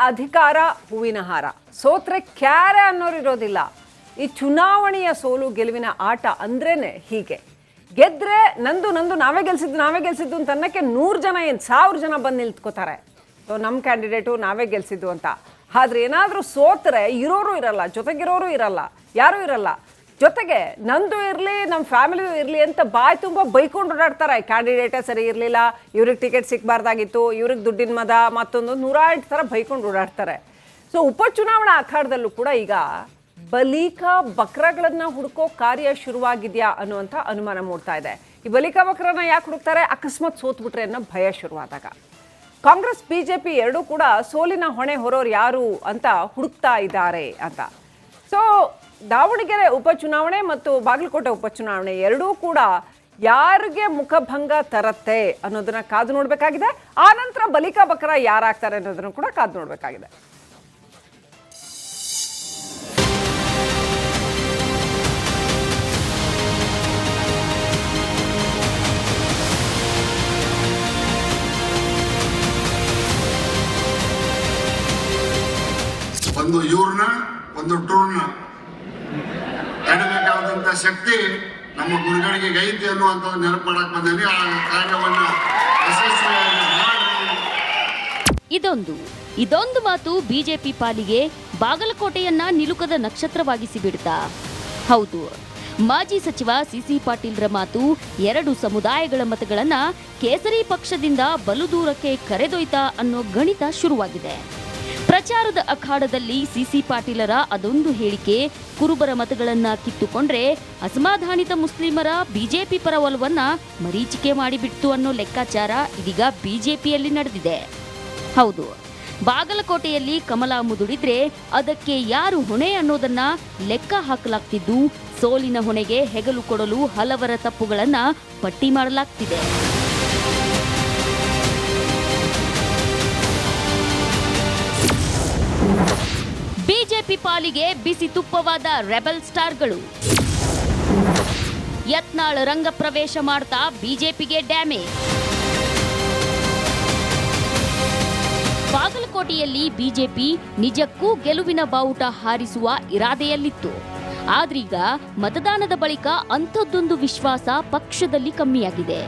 ಅಧಿಕಾರ ಹೂವಿನ ಹಾರ, ಸೋತ್ರೆ ಕ್ಯಾರೆ ಅನ್ನೋರು ಇರೋದಿಲ್ಲ. ಈ ಚುನಾವಣೆಯ ಸೋಲು ಗೆಲುವಿನ ಆಟ ಅಂದ್ರೇನೆ ಹೀಗೆ. ಗೆದ್ರೆ ನಂದು ನಾವೇ ಗೆಲ್ಸಿದ್ದು ಅಂತ ಅನ್ನಕ್ಕೆ 100 ಜನ 1000 ಜನ ಬಂದು ನಿಲ್ತ್ಕೋತಾರೆ. ಸೊ ನಮ್ಮ ಕ್ಯಾಂಡಿಡೇಟು ನಾವೇ ಗೆಲ್ಸಿದ್ದು ಅಂತ. ಆದ್ರೆ ಏನಾದರೂ ಸೋತ್ರೆ ಇರೋರು ಇರಲ್ಲ, ಜೊತೆಗಿರೋರು ಇರಲ್ಲ, ಯಾರೂ ಇರಲ್ಲ. ಜೊತೆಗೆ ನಂದು ಇರಲಿ, ನಮ್ಮ ಫ್ಯಾಮಿಲಿಯೂ ಇರಲಿ ಅಂತ ಬಾಯಿ ತುಂಬ ಬೈಕೊಂಡು ಓಡಾಡ್ತಾರೆ. ಕ್ಯಾಂಡಿಡೇಟೇ ಸರಿ ಇರಲಿಲ್ಲ, ಇವ್ರಿಗೆ ಟಿಕೆಟ್ ಸಿಗಬಾರ್ದಾಗಿತ್ತು, ಇವ್ರಿಗೆ ದುಡ್ಡಿನ ಮದ, ಮತ್ತೊಂದು 108 ಥರ ಬೈಕೊಂಡು ಓಡಾಡ್ತಾರೆ. ಸೊ ಉಪಚುನಾವಣಾ ಅಖಾಡದಲ್ಲೂ ಕೂಡ ಈಗ ಬಲಿಕ ಬಕ್ರಗಳನ್ನು ಹುಡುಕೋ ಕಾರ್ಯ ಶುರುವಾಗಿದೆಯಾ ಅನ್ನುವಂಥ ಅನುಮಾನ ಮೂಡ್ತಾ ಇದೆ. ಈ ಬಲಿಕ ಬಕ್ರನ ಯಾಕೆ ಹುಡುಕ್ತಾರೆ? ಅಕಸ್ಮಾತ್ ಸೋತ್ಬಿಟ್ರೆ ಅನ್ನೋ ಭಯ ಶುರುವಾದಾಗ. ಕಾಂಗ್ರೆಸ್ ಬಿಜೆಪಿ ಎರಡೂ ಕೂಡ ಸೋಲಿನ ಹೊಣೆ ಹೊರೋರು ಯಾರು ಅಂತ ಹುಡುಕ್ತಾ ಇದ್ದಾರೆ ಅಂತ. ಸೊ ದಾವಣಗೆರೆ ಉಪಚುನಾವಣೆ ಮತ್ತು ಬಾಗಲಕೋಟೆ ಉಪಚುನಾವಣೆ ಎರಡೂ ಕೂಡ ಯಾರಿಗೆ ಮುಖಭಂಗ ತರತ್ತೆ ಅನ್ನೋದನ್ನ ಕಾದು ನೋಡಬೇಕಾಗಿದೆ. ಆ ನಂತರ ಬಲಿಕ ಬಕ್ರ ಯಾರಾಗ್ತಾರೆ ಅನ್ನೋದನ್ನು ಕೂಡ ಕಾದು ನೋಡಬೇಕಾಗಿದೆ. ಒಂದು ಇವ್ರನ್ನ ಒಂದು ಟೂರ್ನ ತಡಬೇಕಾದಂತ ಶಕ್ತಿ ನಮ್ಮ ಗುರುಗಳಿಗೆ ಐತಿ ಅನ್ನುವಂಥದ್ದು ನೆನಪು ಮಾಡಕ್ ಬಂದೇನೆ. ಆ ಕಾರ್ಯವನ್ನು ಯಶಸ್ವಿಯಾಗಿ ಇದೊಂದು ಮಾತು ಬಿಜೆಪಿ ಪಾಲಿಗೆ ಬಾಗಲಕೋಟೆಯನ್ನ ನಿಲುಕದ ನಕ್ಷತ್ರವಾಗಿಸಿ ಬಿಡ್ತಾ. ಹೌದು, ಮಾಜಿ ಸಚಿವ ಸಿಸಿ ಪಾಟೀಲ್ರ ಮಾತು 2 ಸಮುದಾಯಗಳ ಮತಗಳನ್ನ ಕೇಸರಿ ಪಕ್ಷದಿಂದ ಬಲು ದೂರಕ್ಕೆ ಕರೆದೊಯ್ತಾ ಅನ್ನೋ ಗಣಿತ ಶುರುವಾಗಿದೆ. ಪ್ರಚಾರದ ಅಖಾಡದಲ್ಲಿ ಸಿಸಿ ಪಾಟೀಲರ ಅದೊಂದು ಹೇಳಿಕೆ ಕುರುಬರ ಮತಗಳನ್ನ ಕಿತ್ತುಕೊಂಡ್ರೆ ಅಸಮಾಧಾನಿತ ಮುಸ್ಲಿಮರ ಬಿಜೆಪಿ ಪರ ಒಲವನ್ನ ಮರೀಚಿಕೆ ಮಾಡಿಬಿಡ್ತು ಅನ್ನೋ ಲೆಕ್ಕಾಚಾರ ಇದೀಗ ಬಿಜೆಪಿಯಲ್ಲಿ ನಡೆದಿದೆ. ಹೌದು, ಬಾಗಲಕೋಟೆಯಲ್ಲಿ ಕಮಲ ಮುದುಡಿದ್ರೆ ಅದಕ್ಕೆ ಯಾರು ಹೊಣೆ ಅನ್ನೋದನ್ನ ಲೆಕ್ಕ ಹಾಕಲಾಗ್ತಿದ್ದು, ಸೋಲಿನ ಹೊಣೆಗೆ ಹೆಗಲು ಕೊಡಲು ಹಲವರ ತಪ್ಪುಗಳನ್ನ ಪಟ್ಟಿ ಮಾಡಲಾಗ್ತಿದೆ. ಬಿಜೆಪಿ ಪಾಲಿಗೆ ಬಿಸಿ ತುಪ್ಪವಾದ ರೆಬೆಲ್ ಸ್ಟಾರ್ಗಳು. ಯತ್ನಾಳ್ ರಂಗ ಪ್ರವೇಶ ಮಾಡ್ತಾ ಬಿಜೆಪಿಗೆ ಡ್ಯಾಮೇಜ್. ಬಾಗಲಕೋಟೆಯಲ್ಲಿ ಬಿಜೆಪಿ ನಿಜಕ್ಕೂ ಗೆಲುವಿನ ಬಾವುಟ ಹಾರಿಸುವ ಇರಾದೆಯಲ್ಲಿತ್ತು. ಆದ್ರೀಗ ಮತದಾನದ ಬಳಿಕ ಅಂಥದ್ದೊಂದು ವಿಶ್ವಾಸ ಪಕ್ಷದಲ್ಲಿ ಕಮ್ಮಿಯಾಗಿದೆ.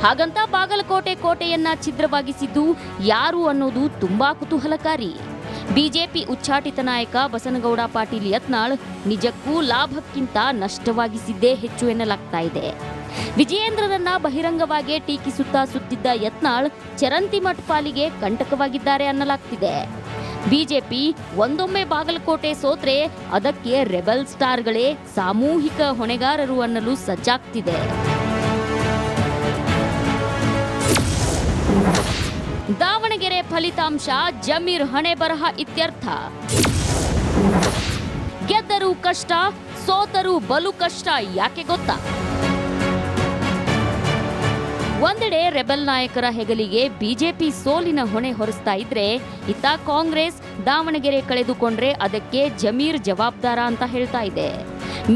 ಹಾಗಂತ ಬಾಗಲಕೋಟೆ ಕೋಟೆಯನ್ನ ಛಿದ್ರವಾಗಿಸಿದ್ದು ಯಾರು ಅನ್ನೋದು ತುಂಬಾ ಕುತೂಹಲಕಾರಿ. ಬಿಜೆಪಿ ಉಚ್ಚಾಟಿತ ನಾಯಕ ಬಸನಗೌಡ ಪಾಟೀಲ್ ಯತ್ನಾಳ್ ನಿಜಕ್ಕೂ ಲಾಭಕ್ಕಿಂತ ನಷ್ಟವಾಗಿಸಿದ್ದೇ ಹೆಚ್ಚು ಎನ್ನಲಾಗ್ತಾ ಇದೆ. ವಿಜಯೇಂದ್ರರನ್ನ ಬಹಿರಂಗವಾಗಿ ಟೀಕಿಸುತ್ತಾ ಸುತ್ತಿದ್ದ ಯತ್ನಾಳ್ ಚರಂತಿಮಠ್ ಪಾಲಿಗೆ ಕಂಟಕವಾಗಿದ್ದಾರೆ ಅನ್ನಲಾಗ್ತಿದೆ. ಬಿಜೆಪಿ ಒಂದೊಮ್ಮೆ ಬಾಗಲಕೋಟೆ ಸೋತ್ರೆ ಅದಕ್ಕೆ ರೆಬೆಲ್ ಸ್ಟಾರ್ಗಳೇ ಸಾಮೂಹಿಕ ಹೊಣೆಗಾರರು ಅನ್ನಲು ಸಜ್ಜಾಗ್ತಿದೆ. ದಾವಣಗೆರೆ ಫಲಿತಾಂಶ ಜಮೀರ್ ಹಣೆ ಬರಹ ಇತ್ಯರ್ಥ. ಗೆದ್ದರೂ ಕಷ್ಟ, ಸೋತರೂ ಬಲು ಕಷ್ಟ. ಯಾಕೆ ಗೊತ್ತಾ? ಒಂದೆಡೆ ರೆಬೆಲ್ ನಾಯಕರ ಹೆಗಲಿಗೆ ಬಿಜೆಪಿ ಸೋಲಿನ ಹೊಣೆ ಹೊರಿಸ್ತಾ ಇದ್ರೆ, ಇತ್ತ ಕಾಂಗ್ರೆಸ್ ದಾವಣಗೆರೆ ಕಳೆದುಕೊಂಡ್ರೆ ಅದಕ್ಕೆ ಜಮೀರ್ ಜವಾಬ್ದಾರ ಅಂತ ಹೇಳ್ತಾ ಇದೆ.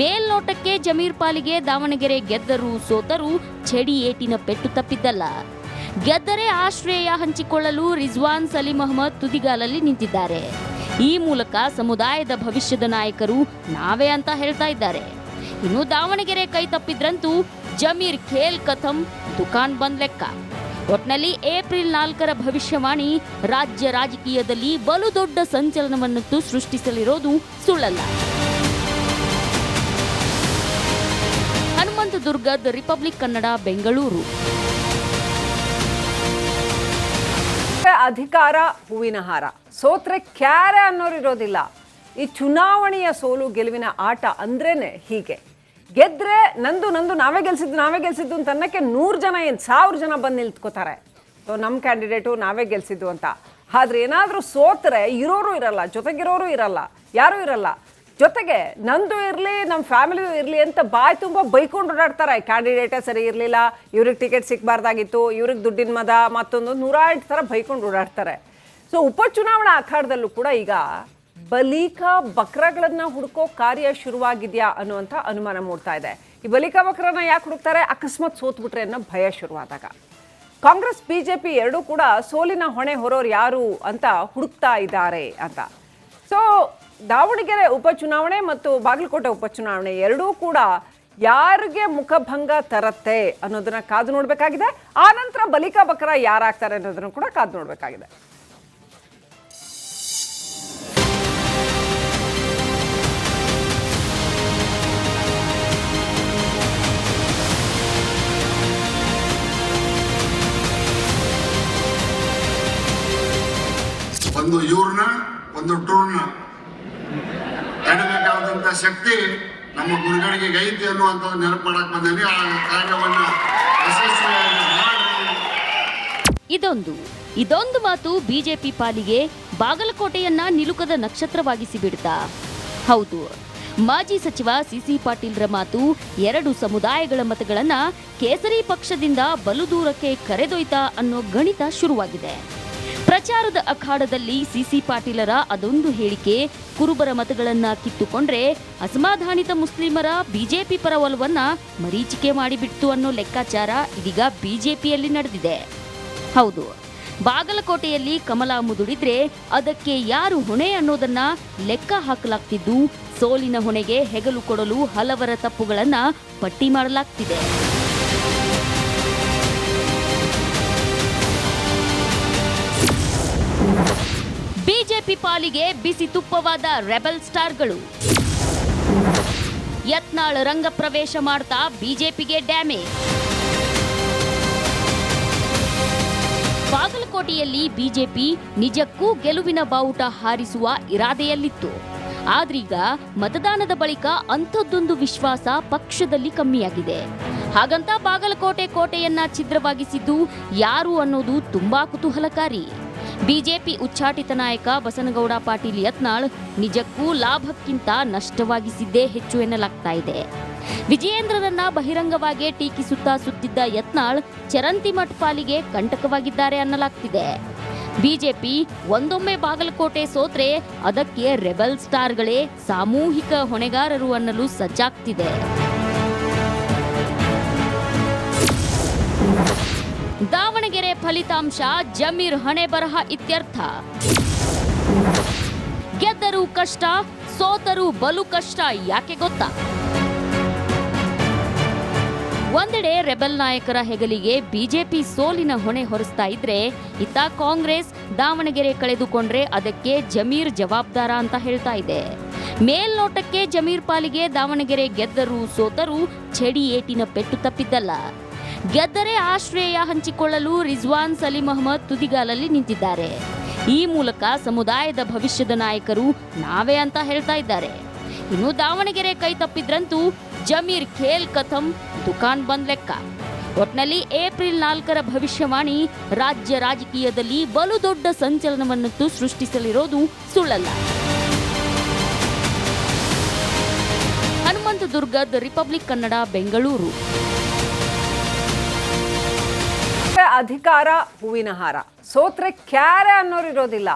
ಮೇಲ್ನೋಟಕ್ಕೆ ಜಮೀರ್ ಪಾಲಿಗೆ ದಾವಣಗೆರೆ ಗೆದ್ದರೂ ಸೋತರೂ ಛಡಿ ಏಟಿನ ಪೆಟ್ಟು ತಪ್ಪಿದ್ದಲ್ಲ. ಗೆದ್ದರೆ ಆಶ್ರಯ ಹಂಚಿಕೊಳ್ಳಲು ರಿಜ್ವಾನ್ ಸಲೀಂ ಅಹಮದ್ ತುದಿಗಾಲಲ್ಲಿ ನಿಂತಿದ್ದಾರೆ. ಈ ಮೂಲಕ ಸಮುದಾಯದ ಭವಿಷ್ಯದ ನಾಯಕರು ನಾವೇ ಅಂತ ಹೇಳ್ತಾ ಇದ್ದಾರೆ. ಇನ್ನು ದಾವಣಗೆರೆ ಕೈ ತಪ್ಪಿದ್ರಂತೂ ಜಮೀರ್ ಖೇಲ್ ಕಥಂ, ದುಕಾನ್ ಬಂದ್ ಲೆಕ್ಕ. ಒಟ್ನಲ್ಲಿ ಏಪ್ರಿಲ್ 4ರ ಭವಿಷ್ಯವಾಣಿ ರಾಜ್ಯ ರಾಜಕೀಯದಲ್ಲಿ ಬಲು ದೊಡ್ಡ ಸಂಚಲನವನ್ನಂತೂ ಸೃಷ್ಟಿಸಲಿರೋದು ಸುಳ್ಳಲ್ಲ. ಹನುಮಂತ ದುರ್ಗದ್ ರಿಪಬ್ಲಿಕ್ ಕನ್ನಡ, ಬೆಂಗಳೂರು. ಅಧಿಕಾರ ಹೂವಿನ ಹಾರ, ಸೋತ್ರೆ ಕ್ಯಾರೆ ಅನ್ನೋರು ಇರೋದಿಲ್ಲ. ಈ ಚುನಾವಣೆಯ ಸೋಲು ಗೆಲುವಿನ ಆಟ ಅಂದ್ರೇನೆ ಹೀಗೆ. ಗೆದ್ರೆ ನಂದು ನಾವೇ ಗೆಲ್ಸಿದ್ದು ಅಂತ ಅನ್ನಕ್ಕೆ 100 ಜನ 1000 ಜನ ಬಂದು ನಿಲ್ತ್ಕೋತಾರೆ. ಸೊ ನಮ್ಮ ಕ್ಯಾಂಡಿಡೇಟು ನಾವೇ ಗೆಲ್ಸಿದ್ದು ಅಂತ. ಆದ್ರೆ ಏನಾದರೂ ಸೋತ್ರೆ ಇರೋರು ಇರಲ್ಲ, ಜೊತೆಗಿರೋರು ಇರಲ್ಲ, ಯಾರೂ ಇರಲ್ಲ. ಜೊತೆಗೆ ನಂದು ಇರಲಿ, ನಮ್ಮ ಫ್ಯಾಮಿಲಿಯೂ ಇರಲಿ ಅಂತ ಬಾಯಿ ತುಂಬ ಬೈಕೊಂಡು ಓಡಾಡ್ತಾರೆ. ಕ್ಯಾಂಡಿಡೇಟೇ ಸರಿ ಇರಲಿಲ್ಲ, ಇವ್ರಿಗೆ ಟಿಕೆಟ್ ಸಿಗಬಾರ್ದಾಗಿತ್ತು, ಇವ್ರಿಗೆ ದುಡ್ಡಿನ ಮದ, ಮತ್ತೊಂದು 108 ಥರ ಬೈಕೊಂಡು ಓಡಾಡ್ತಾರೆ. ಸೊ ಉಪಚುನಾವಣಾ ಅಖಾಡದಲ್ಲೂ ಕೂಡ ಈಗ ಬಲಿಕ ಬಕ್ರಗಳನ್ನು ಹುಡುಕೋ ಕಾರ್ಯ ಶುರುವಾಗಿದೆಯಾ ಅನ್ನುವಂಥ ಅನುಮಾನ ಮೂಡ್ತಾ ಇದೆ. ಈ ಬಲಿಕ ಬಕ್ರನ ಯಾಕೆ ಹುಡುಕ್ತಾರೆ? ಅಕಸ್ಮಾತ್ ಸೋತ್ಬಿಟ್ರೆ ಅನ್ನೋ ಭಯ ಶುರುವಾದಾಗ. ಕಾಂಗ್ರೆಸ್ ಬಿಜೆಪಿ ಎರಡೂ ಕೂಡ ಸೋಲಿನ ಹೊಣೆ ಹೊರೋರು ಯಾರು ಅಂತ ಹುಡುಕ್ತಾ ಇದ್ದಾರೆ ಅಂತ. ಸೊ ದಾವಣಗೆರೆ ಉಪಚುನಾವಣೆ ಮತ್ತು ಬಾಗಲಕೋಟೆ ಉಪಚುನಾವಣೆ ಎರಡೂ ಕೂಡ ಯಾರಿಗೆ ಮುಖಭಂಗ ತರತ್ತೆ ಅನ್ನೋದನ್ನ ಕಾದು ನೋಡಬೇಕಾಗಿದೆ. ಆ ನಂತರ ಬಲಿಕಾ ಬಕರ ಯಾರಾಗ್ತಾರೆ ಅನ್ನೋದನ್ನು ಕೂಡ ಕಾದು ನೋಡಬೇಕಾಗಿದೆ. ಒಂದು ಇವ್ರನ್ನ ಒಂದು ಟೂರ್ನ ತಡಬೇಕಾದಂತ ಶಕ್ತಿ ನಮ್ಮ ಗುರುಗಳಿಗೆ ಐತಿ ಅನ್ನುವಂಥದ್ದು ನೆನಪು ಮಾಡಕ್ ಬಂದೇನೆ. ಆ ಕಾರ್ಯವನ್ನ ಯಶಸ್ವಿಯಾಗಿ ಇದೊಂದು ಮಾತು ಬಿಜೆಪಿ ಪಾಲಿಗೆ ಬಾಗಲಕೋಟೆಯನ್ನ ನಿಲುಕದ ನಕ್ಷತ್ರವಾಗಿಸಿ ಬಿಡ್ತಾ. ಹೌದು, ಮಾಜಿ ಸಚಿವ ಸಿಸಿ ಪಾಟೀಲ್ರ ಮಾತು ಎರಡು ಸಮುದಾಯಗಳ ಮತಗಳನ್ನ ಕೇಸರಿ ಪಕ್ಷದಿಂದ ಬಲು ದೂರಕ್ಕೆ ಕರೆದೊಯ್ತಾ ಅನ್ನೋ ಗಣಿತ ಶುರುವಾಗಿದೆ. ಪ್ರಚಾರದ ಅಖಾಡದಲ್ಲಿ ಸಿಸಿ ಪಾಟೀಲರ ಅದೊಂದು ಹೇಳಿಕೆ ಕುರುಬರ ಮತಗಳನ್ನ ಕಿತ್ತುಕೊಂಡ್ರೆ ಅಸಮಾಧಾನಿತ ಮುಸ್ಲಿಮರ ಬಿಜೆಪಿ ಪರ ಒಲವನ್ನ ಮರೀಚಿಕೆ ಮಾಡಿಬಿಡ್ತು ಅನ್ನೋ ಲೆಕ್ಕಾಚಾರ ಇದೀಗ ಬಿಜೆಪಿಯಲ್ಲಿ ನಡೆದಿದೆ. ಹೌದು, ಬಾಗಲಕೋಟೆಯಲ್ಲಿ ಕಮಲ ಮುದುಡಿದ್ರೆ ಅದಕ್ಕೆ ಯಾರು ಹೊಣೆ ಅನ್ನೋದನ್ನ ಲೆಕ್ಕ ಹಾಕಲಾಗ್ತಿದ್ದು, ಸೋಲಿನ ಹೊಣೆಗೆ ಹೆಗಲು ಕೊಡಲು ಹಲವರ ತಪ್ಪುಗಳನ್ನ ಪಟ್ಟಿ ಮಾಡಲಾಗ್ತಿದೆ. ಬಿಜೆಪಿ ಪಾಲಿಗೆ ಬಿಸಿ ತುಪ್ಪವಾದ ರೆಬಲ್ ಸ್ಟಾರ್ಗಳು. ಯತ್ನಾಳ್ ರಂಗ ಪ್ರವೇಶ ಮಾಡ್ತಾ ಬಿಜೆಪಿಗೆ ಡ್ಯಾಮೇಜ್. ಬಾಗಲಕೋಟೆಯಲ್ಲಿ ಬಿಜೆಪಿ ನಿಜಕ್ಕೂ ಗೆಲುವಿನ ಬಾವುಟ ಹಾರಿಸುವ ಇರಾದೆಯಲ್ಲಿತ್ತು. ಆದ್ರೀಗ ಮತದಾನದ ಬಳಿಕ ಅಂಥದ್ದೊಂದು ವಿಶ್ವಾಸ ಪಕ್ಷದಲ್ಲಿ ಕಮ್ಮಿಯಾಗಿದೆ. ಹಾಗಂತ ಬಾಗಲಕೋಟೆ ಕೋಟೆಯನ್ನ ಛಿದ್ರವಾಗಿಸಿದ್ದು ಯಾರು ಅನ್ನೋದು ತುಂಬಾ ಕುತೂಹಲಕಾರಿ. ಬಿಜೆಪಿ ಉಚ್ಚಾಟಿತ ನಾಯಕ ಬಸನಗೌಡ ಪಾಟೀಲ್ ಯತ್ನಾಳ್ ನಿಜಕ್ಕೂ ಲಾಭಕ್ಕಿಂತ ನಷ್ಟವಾಗಿಸಿದ್ದೇ ಹೆಚ್ಚು ಎನ್ನಲಾಗ್ತಾ ಇದೆ. ವಿಜಯೇಂದ್ರರನ್ನ ಬಹಿರಂಗವಾಗಿ ಟೀಕಿಸುತ್ತಾ ಸುತ್ತಿದ್ದ ಯತ್ನಾಳ್ ಚರಂತಿಮಠ್ ಪಾಲಿಗೆ ಕಂಟಕವಾಗಿದ್ದಾರೆ ಅನ್ನಲಾಗ್ತಿದೆ. ಬಿಜೆಪಿ ಒಂದೊಮ್ಮೆ ಬಾಗಲಕೋಟೆ ಸೋತ್ರೆ ಅದಕ್ಕೆ ರೆಬಲ್ ಸ್ಟಾರ್ಗಳೇ ಸಾಮೂಹಿಕ ಹೊಣೆಗಾರರು ಅನ್ನಲು ಸಜ್ಜಾಗ್ತಿದೆ. ದಾವಣಗೆರೆ ಫಲಿತಾಂಶ ಜಮೀರ್ ಹಣೆ ಬರಹ ಇತ್ಯರ್ಥ. ಗೆದ್ದರೂ ಕಷ್ಟ, ಸೋತರೂ ಬಲು ಕಷ್ಟ. ಯಾಕೆ ಗೊತ್ತಾ? ಒಂದೆಡೆ ರೆಬಲ್ ನಾಯಕರ ಹೆಗಲಿಗೆ ಬಿಜೆಪಿ ಸೋಲಿನ ಹೊಣೆ ಹೊರಿಸ್ತಾ ಇದ್ರೆ, ಇತ್ತ ಕಾಂಗ್ರೆಸ್ ದಾವಣಗೆರೆ ಕಳೆದುಕೊಂಡ್ರೆ ಅದಕ್ಕೆ ಜಮೀರ್ ಜವಾಬ್ದಾರ ಅಂತ ಹೇಳ್ತಾ ಇದೆ. ಮೇಲ್ನೋಟಕ್ಕೆ ಜಮೀರ್ ಪಾಲಿಗೆ ದಾವಣಗೆರೆ ಗೆದ್ದರೂ ಸೋತರೂ ಛಡಿ ಏಟಿನ ಪೆಟ್ಟು ತಪ್ಪಿದ್ದಲ್ಲ. ಗೆದ್ದರೆ ಆಶ್ರಯ ಹಂಚಿಕೊಳ್ಳಲು ರಿಜ್ವಾನ್ ಸಲೀಂ ಅಹಮದ್ ತುದಿಗಾಲಲ್ಲಿ ನಿಂತಿದ್ದಾರೆ. ಈ ಮೂಲಕ ಸಮುದಾಯದ ಭವಿಷ್ಯದ ನಾಯಕರು ನಾವೇ ಅಂತ ಹೇಳ್ತಾ ಇದ್ದಾರೆ. ಇನ್ನು ದಾವಣಗೆರೆ ಕೈ ತಪ್ಪಿದ್ರಂತೂ ಜಮೀರ್ ಖೇಲ್ ಕಥಂ, ದುಕಾನ್ ಬಂದ್ ಲೆಕ್ಕ. ಒಟ್ನಲ್ಲಿ ಏಪ್ರಿಲ್ 4ರ ಭವಿಷ್ಯವಾಣಿ ರಾಜ್ಯ ರಾಜಕೀಯದಲ್ಲಿ ಬಲು ದೊಡ್ಡ ಸಂಚಲನವನ್ನಂತೂ ಸೃಷ್ಟಿಸಲಿರೋದು ಸುಳ್ಳಲ್ಲ. ಹನುಮಂತ ದುರ್ಗದ್, ರಿಪಬ್ಲಿಕ್ ಕನ್ನಡ, ಬೆಂಗಳೂರು. ಅಧಿಕಾರ ಹೂವಿನ ಹಾರ, ಸೋತ್ರೆ ಕ್ಯಾರೆ ಅನ್ನೋರು ಇರೋದಿಲ್ಲ.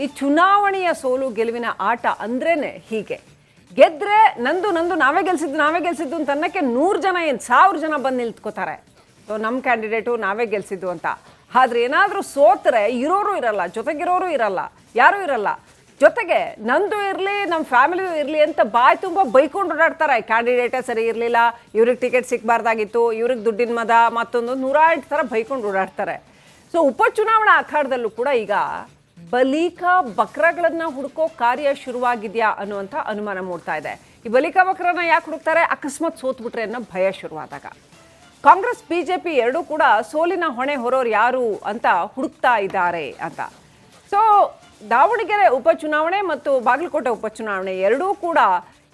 ಈ ಚುನಾವಣೆಯ ಸೋಲು ಗೆಲುವಿನ ಆಟ ಅಂದ್ರೇನೆ ಹೀಗೆ. ಗೆದ್ರೆ ನಂದು ನಾವೇ ಗೆಲ್ಸಿದ್ದು ಅಂತ ಅನ್ನಕ್ಕೆ 100 ಜನ 1000 ಜನ ಬಂದು ನಿಲ್ತ್ಕೋತಾರೆ. ಸೊ ನಮ್ಮ ಕ್ಯಾಂಡಿಡೇಟು ನಾವೇ ಗೆಲ್ಸಿದ್ದು ಅಂತ. ಆದ್ರೆ ಏನಾದರೂ ಸೋತ್ರೆ ಇರೋರು ಇರಲ್ಲ, ಜೊತೆಗಿರೋರು ಇರಲ್ಲ, ಯಾರೂ ಇರಲ್ಲ. ಜೊತೆಗೆ ನಂದು ಇರಲಿ, ನಮ್ಮ ಫ್ಯಾಮಿಲಿಯೂ ಇರಲಿ ಅಂತ ಬಾಯಿ ತುಂಬ ಬೈಕೊಂಡು ಓಡಾಡ್ತಾರೆ. ಕ್ಯಾಂಡಿಡೇಟೇ ಸರಿ ಇರಲಿಲ್ಲ, ಇವ್ರಿಗೆ ಟಿಕೆಟ್ ಸಿಗಬಾರ್ದಾಗಿತ್ತು, ಇವ್ರಿಗೆ ದುಡ್ಡಿನ ಮದ, ಮತ್ತೊಂದು 108 ಥರ ಬೈಕೊಂಡು ಓಡಾಡ್ತಾರೆ. ಸೊ ಉಪಚುನಾವಣಾ ಅಖಾಡದಲ್ಲೂ ಕೂಡ ಈಗ ಬಲಿಕಾ ಬಕ್ರಗಳನ್ನು ಹುಡುಕೋ ಕಾರ್ಯ ಶುರುವಾಗಿದೆಯಾ ಅನ್ನುವಂಥ ಅನುಮಾನ ಮೂಡ್ತಾ ಇದೆ. ಈ ಬಲಿಕಾ ಬಕ್ರನ ಯಾಕೆ ಹುಡುಕ್ತಾರೆ? ಅಕಸ್ಮಾತ್ ಸೋತ್ಬಿಟ್ರೆ ಅನ್ನೋ ಭಯ ಶುರುವಾದಾಗ. ಕಾಂಗ್ರೆಸ್ ಬಿಜೆಪಿ ಎರಡೂ ಕೂಡ ಸೋಲಿನ ಹೊಣೆ ಹೊರೋರು ಯಾರು ಅಂತ ಹುಡುಕ್ತಾ ಇದ್ದಾರೆ ಅಂತ. ಸೊ ದಾವಣಗೆರೆ ಉಪಚುನಾವಣೆ ಮತ್ತು ಬಾಗಲಕೋಟೆ ಉಪಚುನಾವಣೆ ಎರಡೂ ಕೂಡ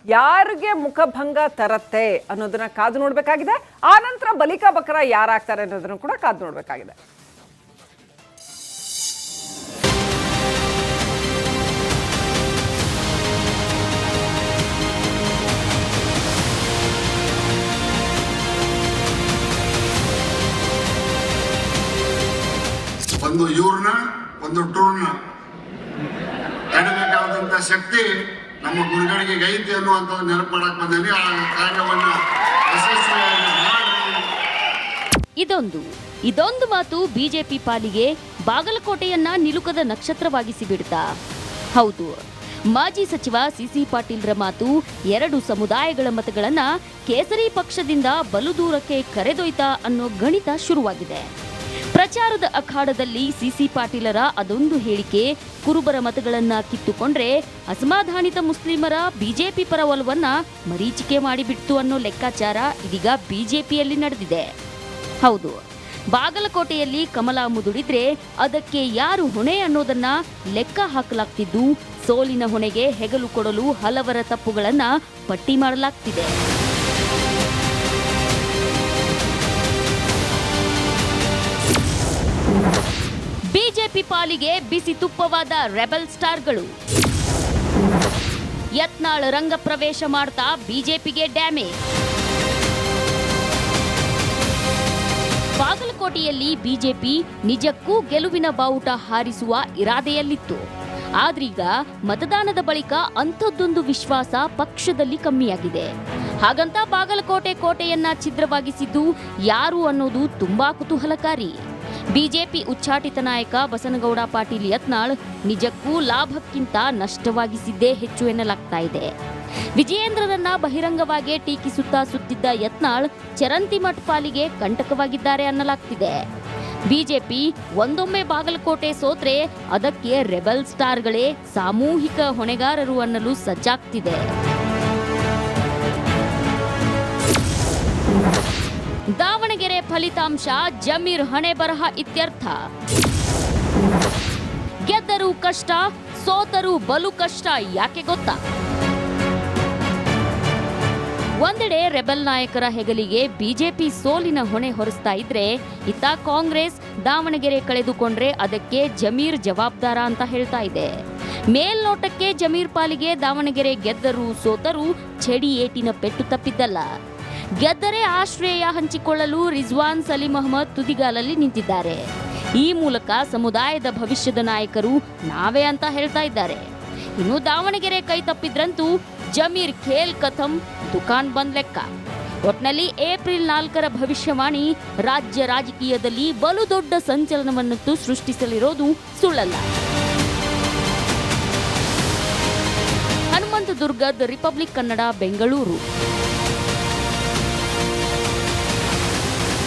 ಯಾರಿಗೆ ಮುಖಭಂಗ ತರತ್ತೆ ಅನ್ನೋದನ್ನ ಕಾದು ನೋಡಬೇಕಾಗಿದೆ. ಆ ನಂತರ ಬಲಿಕಾ ಬಕರ ಯಾರಾಗ್ತಾರೆ ಅನ್ನೋದನ್ನು ಕೂಡ ಕಾದು ನೋಡಬೇಕಾಗಿದೆ. ಒಂದು ಇವ್ರನ್ನ ಒಂದು ಟೂರ್ನ ತಡಬೇಕಾದಂತ ಶಕ್ತಿ ನಮ್ಮ ಗುರುಗಳಿಗೆ ಐತಿ ಅನ್ನುವಂಥದ್ದು ನೆನಪು ಮಾಡಕ್ ಬಂದೇನೆ. ಆ ಕಾರ್ಯವನ್ನ ಯಶಸ್ವಿಯಾಗಿ ಮಾಡಿ ಇದೊಂದು ಮಾತು ಬಿಜೆಪಿ ಪಾಲಿಗೆ ಬಾಗಲಕೋಟೆಯನ್ನ ನಿಲುಕದ ನಕ್ಷತ್ರವಾಗಿಸಿ ಬಿಡ್ತಾ. ಹೌದು, ಮಾಜಿ ಸಚಿವ ಸಿಸಿ ಪಾಟೀಲ್ರ ಮಾತು 2 ಸಮುದಾಯಗಳ ಮತಗಳನ್ನ ಕೇಸರಿ ಪಕ್ಷದಿಂದ ಬಲು ದೂರಕ್ಕೆ ಕರೆದೊಯ್ತಾ ಅನ್ನೋ ಗಣಿತ ಶುರುವಾಗಿದೆ. ಪ್ರಚಾರದ ಅಖಾಡದಲ್ಲಿ ಸಿಸಿ ಪಾಟೀಲರ ಅದೊಂದು ಹೇಳಿಕೆ ಕುರುಬರ ಮತಗಳನ್ನ ಕಿತ್ತುಕೊಂಡ್ರೆ ಅಸಮಾಧಾನಿತ ಮುಸ್ಲಿಮರ ಬಿಜೆಪಿ ಪರ ಒಲವನ್ನ ಮರೀಚಿಕೆ ಮಾಡಿಬಿಡ್ತು ಅನ್ನೋ ಲೆಕ್ಕಾಚಾರ ಇದೀಗ ಬಿಜೆಪಿಯಲ್ಲಿ ನಡೆದಿದೆ. ಹೌದು, ಬಾಗಲಕೋಟೆಯಲ್ಲಿ ಕಮಲ ಮುದುಡಿದ್ರೆ ಅದಕ್ಕೆ ಯಾರು ಹೊಣೆ ಅನ್ನೋದನ್ನ ಲೆಕ್ಕ ಹಾಕಲಾಗ್ತಿದ್ದು, ಸೋಲಿನ ಹೊಣೆಗೆ ಹೆಗಲು ಕೊಡಲು ಹಲವರ ತಪ್ಪುಗಳನ್ನ ಪಟ್ಟಿ ಮಾಡಲಾಗ್ತಿದೆ. ಬಿಜೆಪಿ ಪಾಲಿಗೆ ಬಿಸಿ ತುಪ್ಪವಾದ ರೆಬೆಲ್ ಸ್ಟಾರ್ಗಳು. ಯತ್ನಾಳ್ ರಂಗ ಪ್ರವೇಶ ಮಾಡ್ತಾ ಬಿಜೆಪಿಗೆ ಡ್ಯಾಮೇಜ್. ಬಾಗಲಕೋಟೆಯಲ್ಲಿ ಬಿಜೆಪಿ ನಿಜಕ್ಕೂ ಗೆಲುವಿನ ಬಾವುಟ ಹಾರಿಸುವ ಇರಾದೆಯಲ್ಲಿತ್ತು. ಆದ್ರೀಗ ಮತದಾನದ ಬಳಿಕ ಅಂಥದ್ದೊಂದು ವಿಶ್ವಾಸ ಪಕ್ಷದಲ್ಲಿ ಕಮ್ಮಿಯಾಗಿದೆ. ಹಾಗಂತ ಬಾಗಲಕೋಟೆ ಕೋಟೆಯನ್ನ ಛಿದ್ರವಾಗಿಸಿದ್ದು ಯಾರು ಅನ್ನೋದು ತುಂಬಾ ಕುತೂಹಲಕಾರಿ. ಬಿಜೆಪಿ ಉಚ್ಚಾಟಿತ ನಾಯಕ ಬಸನಗೌಡ ಪಾಟೀಲ್ ಯತ್ನಾಳ್ ನಿಜಕ್ಕೂ ಲಾಭಕ್ಕಿಂತ ನಷ್ಟವಾಗಿಸಿದ್ದೇ ಹೆಚ್ಚು ಎನ್ನಲಾಗ್ತಾ ಇದೆ. ವಿಜಯೇಂದ್ರರನ್ನ ಬಹಿರಂಗವಾಗಿ ಟೀಕಿಸುತ್ತಾ ಸುತ್ತಿದ್ದ ಯತ್ನಾಳ್ ಚರಂತಿಮಠ್ ಪಾಲಿಗೆ ಕಂಟಕವಾಗಿದ್ದಾರೆ ಅನ್ನಲಾಗ್ತಿದೆ. ಬಿಜೆಪಿ ಒಂದೊಮ್ಮೆ ಬಾಗಲಕೋಟೆ ಸೋತ್ರೆ ಅದಕ್ಕೆ ರೆಬೆಲ್ ಸ್ಟಾರ್ಗಳೇ ಸಾಮೂಹಿಕ ಹೊಣೆಗಾರರು ಅನ್ನಲು ಸಜ್ಜಾಗ್ತಿದೆ. ದಾವಣಗೆರೆ ಫಲಿತಾಂಶ ಜಮೀರ್ ಹಣೆ ಬರಹ ಇತ್ಯರ್ಥ. ಗೆದ್ದರೂ ಕಷ್ಟ, ಸೋತರೂ ಬಲು ಕಷ್ಟ. ಯಾಕೆ ಗೊತ್ತಾ? ಒಂದೆಡೆ ರೆಬೆಲ್ ನಾಯಕರ ಹೆಗಲಿಗೆ ಬಿಜೆಪಿ ಸೋಲಿನ ಹೊಣೆ ಹೊರಿಸ್ತಾ ಇದ್ರೆ, ಇತ್ತ ಕಾಂಗ್ರೆಸ್ ದಾವಣಗೆರೆ ಕಳೆದುಕೊಂಡ್ರೆ ಅದಕ್ಕೆ ಜಮೀರ್ ಜವಾಬ್ದಾರ ಅಂತ ಹೇಳ್ತಾ ಇದೆ. ಮೇಲ್ನೋಟಕ್ಕೆ ಜಮೀರ್ ಪಾಲಿಗೆ ದಾವಣಗೆರೆ ಗೆದ್ದರೂ ಸೋತರೂ ಛಡಿ ಏಟಿನ ಪೆಟ್ಟು ತಪ್ಪಿದ್ದಲ್ಲ. ಗೆದ್ದರೆ ಆಶ್ರಯ ಹಂಚಿಕೊಳ್ಳಲು ರಿಜ್ವಾನ್ ಸಲೀಂ ಅಹಮದ್ ತುದಿಗಾಲಲ್ಲಿ ನಿಂತಿದ್ದಾರೆ. ಈ ಮೂಲಕ ಸಮುದಾಯದ ಭವಿಷ್ಯದ ನಾಯಕರು ನಾವೇ ಅಂತ ಹೇಳ್ತಾ ಇದ್ದಾರೆ. ಇನ್ನು ದಾವಣಗೆರೆ ಕೈ ತಪ್ಪಿದ್ರಂತೂ ಜಮೀರ್ ಖೇಲ್ ಕಥಂ, ದುಕಾನ್ ಬಂದ್ ಲೆಕ್ಕ. ಒಟ್ನಲ್ಲಿ ಏಪ್ರಿಲ್ 4ರ ಭವಿಷ್ಯವಾಣಿ ರಾಜ್ಯ ರಾಜಕೀಯದಲ್ಲಿ ಬಲು ದೊಡ್ಡ ಸಂಚಲನವನ್ನಂತೂ ಸೃಷ್ಟಿಸಲಿರೋದು ಸುಳ್ಳಲ್ಲ. ಹನುಮಂತ ದುರ್ಗದ್ ರಿಪಬ್ಲಿಕ್ ಕನ್ನಡ, ಬೆಂಗಳೂರು.